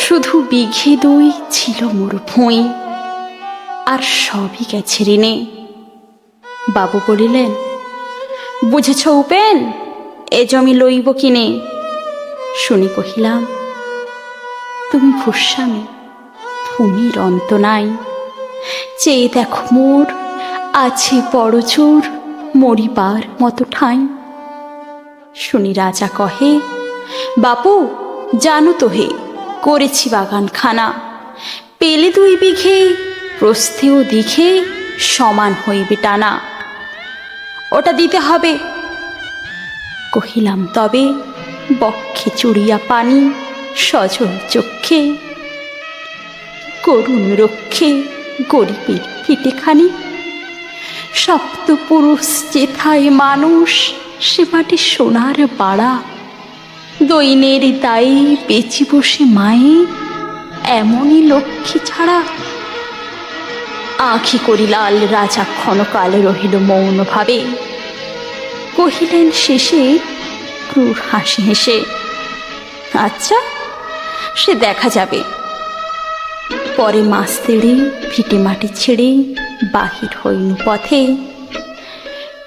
শুধু বিঘে 2 ছিল মোর ভুঁই, আর সবই গেছে ঋণে। বাবু বলিলেন, বুঝেছ উপেন, এ জমি লইব কিনে? শুনি কহিলাম, তুমি ভূস্বামী, ভূমির অন্ত নাই। চেয়ে দেখো মোর আছে বড় জোর, মরিবার মতো ঠাঁই। শুনি রাজা কহে, বাপু জানো তো হে, করেছি বাগানখানা, পেলে 2 বিঘে, প্রস্থে ও দিঘে সমান হইবে টানা। ওটা দিতে হবে। কহিলাম, তবে বক্ষে চুড়িয়া পানি, সজল চক্ষে করুণ রক্ষে গরিবের ফিটেখানি। সপ্তপুরুষ যেথায় মানুষ, সে মাটি সোনার বাড়া। দৈনের দায়ে বেঁচে বসে মায়ে, এমনই লক্ষ্মী ছাড়া। আঁখি করি লাল রাজা ক্ষণকাল রহিল মৌন ভাবে। কহিলেন শেষে ক্রূর হাসি হেসে, আচ্ছা সে দেখা যাবে। পরে মাস তেড়ে ভিটে মাটি ছেড়ে বাহির হইনু পথে।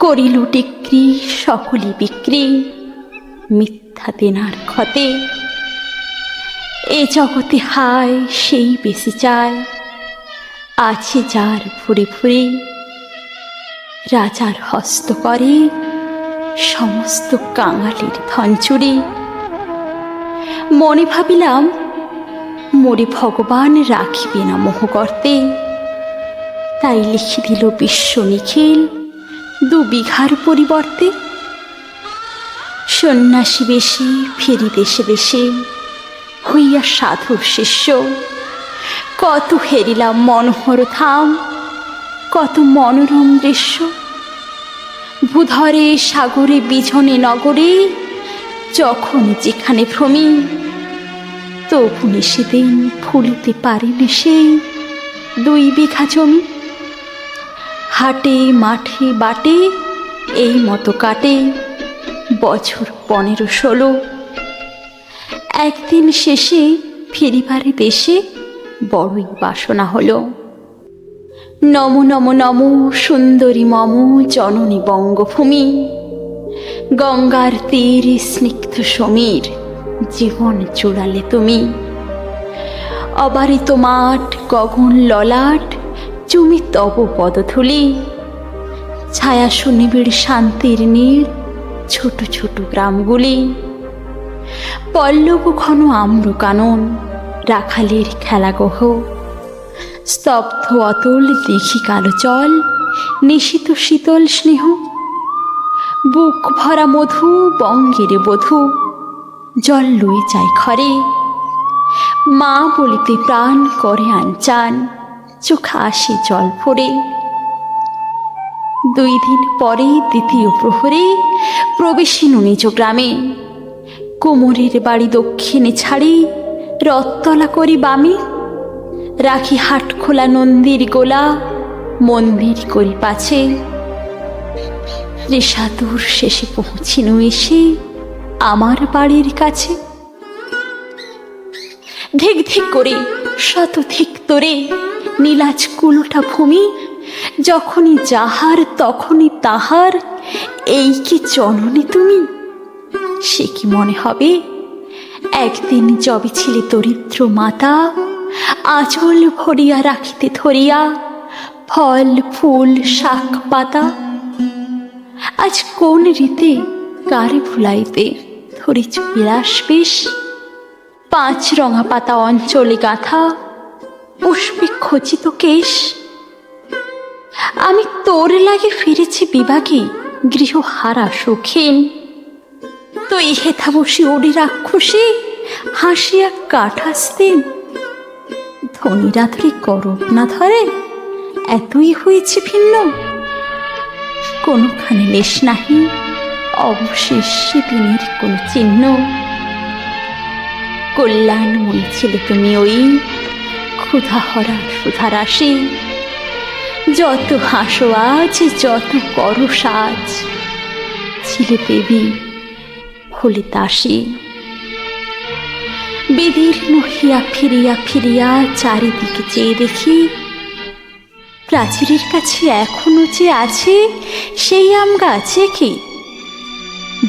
করিল টিক্রি সকলি বিক্রি, মিথ্যা দেনার ক্ষতে। এ জগতে হায় সেই বেশি চায়, আছে যার ফুরে ফুরে। রাজার হস্ত করে সমস্ত কাঙালির ধন চুরি। মনে ভাবিলাম, মোরে ভগবান রাখিবে না মোহ গর্তে। তাই লিখে দিল বিশ্ব নিখিল 2 বিঘার পরিবর্তে। সন্ন্যাসী বেশে ফেরি দেশে দেশে, হইয়া সাধুর শিষ্য। কত হেরিলাম মনোহর ধাম, কত মনোরম দৃশ্য। ভূধরে সাগরে বিজনে নগরে, যখন যেখানে ভ্রমি। তবু সেদিন ভুলিতে পারিনি সেই 2 বিঘা জমি। হাটে মাঠে বাটে এই মতো কাটে বছর 15-16। একদিন শেষে ফিরিবারে দেশে বড়ই বাসনা হলো। নমো নমো নমো সুন্দরী মম জননী বঙ্গভূমি। গঙ্গার তীর স্নিগ্ধ সমীর, জীবন জোড়ালে তুমি। অবারিত মাঠ গগন ললাট, চুমি তব পদধূলি। ছায়া সুনিবিড় শান্তির নীড়, ছোট ছোট গ্রামগুলি। পল্লব ঘন আম্র কানন, রাখালের খেলাগহ। স্তব্ধ অতল দেখি কালো চল, নিশিত শীতল স্নেহ। বুক ভরা মধু বঙ্গের বধূ, জল লয়ে যায় ঘরে। মা বলিতে প্রাণ করে আনচান, চোখ আসে জল ভরে। 2 দিন পরে দ্বিতীয় প্রহরে প্রবেশিনু নিজ গ্রামে। কুমোরের বাড়ি দক্ষিণে ছাড়ি, রথতলা করি বামে। রাখি হাট খোলা নন্দীর গোলা, মন্দির করি পাছে। রেশাদূর শেষে পৌঁছিনু এসে আমার বাড়ির কাছে। ধিক ধিক করে শতধিক তোরে নীলাজ কুলোটা ভূমি। যখনই যাহার তখনই তাহার, এই কি জননী তুমি? সে কি মনে হবে, একদিন যবে ছিলে দরিদ্র মাতা, আঁচল ভরিয়া রাখিতে ধরিয়া ফল ফুল শাক পাতা। আজ কোন রীতে কারে ভুলাইতে ধরিছ বিলাস বেশ। 5 রঙা পাতা অঞ্চলে গাঁথা, পুষ্পে খচিত কেশ। আমি তোর লাগে ফিরেছি বিভাগী, গৃহহারা শৌখিন। তুই হেথা বসি ওডি রাক্ষসী, হাসিয়া কাঠাস্তেন। ধনীরা ধরে করব না ধরে, এতই হয়েছে ভিন্ন। কোনোখানে লেশ নাহি, অবশেষ দিনের কোন চিহ্ন। কল্যাণময়ী ছিলে তুমি ওই, ক্ষুধাহরা সুধারাশি। যত হাসো আজ, যত করো সাজ, ছিলে দেবী হলে দাসী। বিদীর্ণ হইয়া ফিরিয়া ফিরিয়া চারিদিকে চেয়ে দেখি প্রাচীরের কাছে এখনো যে আছে সেই আম গাছে কি।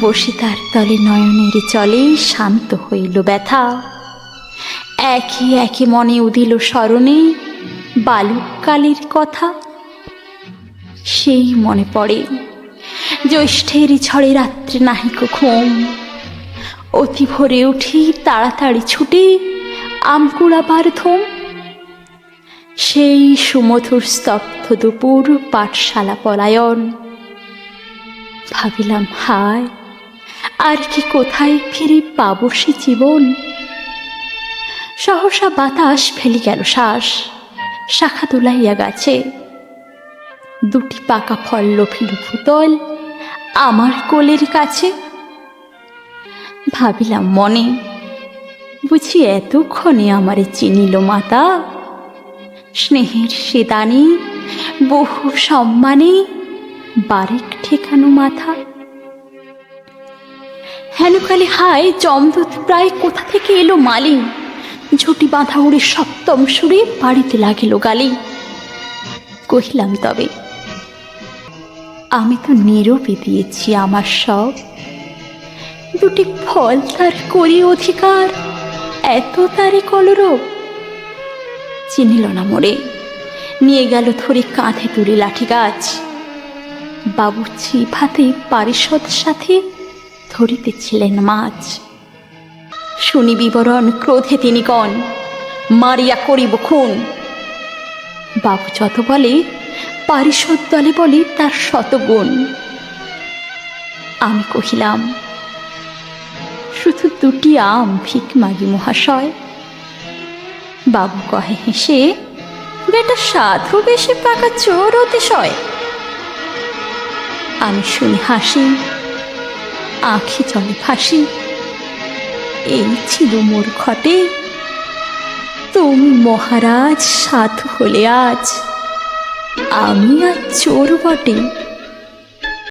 বসে তার তলে নয়নের চলে শান্ত হইল ব্যথা। একে একে মনে উদিল স্মরণে বালককালের কথা। সেই মনে পড়ে জ্যৈষ্ঠের ঝড়ে রাত্রে নাহিক ঘুম, অতি ভোরে উঠি তাড়াতাড়ি ছুটে আম কুড়াবার ধুম। সেই সুমধুর স্তব্ধ দুপুর পাঠশালা পলায়ন। ভাবিলাম হায় আর কি কোথায় ফিরে পাবো সে জীবন। সহসা বাতাস ফেলি গেল শ্বাস, শাখা দুলাইয়া গাছে। দুটি পাকা ফল লোভিল ভূতল আমার কোলের কাছে। ভাবিলাম মনে, বুঝি এতক্ষণে আমারে চিনিল মাতা। স্নেহের সে দানে বহু সম্মানে বারেক ঠেকানো মাথা। হেনকালে হায় যমদূত প্রায় কোথা থেকে এলো মালি। ঝুটি বাঁধা উড়ে সপ্তম সুরে বাড়িতে লাগিল গালি। কহিলাম তবে আমি তো নীরবে দিয়েছি আমার সব, দুটি ফল তার করি অধিকার, এত তারে কলরব। চিনিল না মোরে, নিয়ে গেল ধরে কাঁধে তুলে লাঠি গাছ। বাবুর্চি ভাতে পারিষদ সাথে ধরিতেছিলেন মাছ। শুনি বিবরণ ক্রোধে তিনি কন, মারিয়া করিব খুন। বাবু যত বলে পারিষদ দলে বলে তার শতগুণ। আমি কহিলাম শুধু দুটি আম ভিক মাগি মহাশয়। বাবু কহে হেসে, বেটা সাধু বেশি পাকা চোর অতিশয়। আমি শুনে হাসি, আঁখি জলে ভাসি। এই ছিল মোর ঘটে, তুমি মহারাজ সাধু হলে আজ, আমি আর চোর বটে।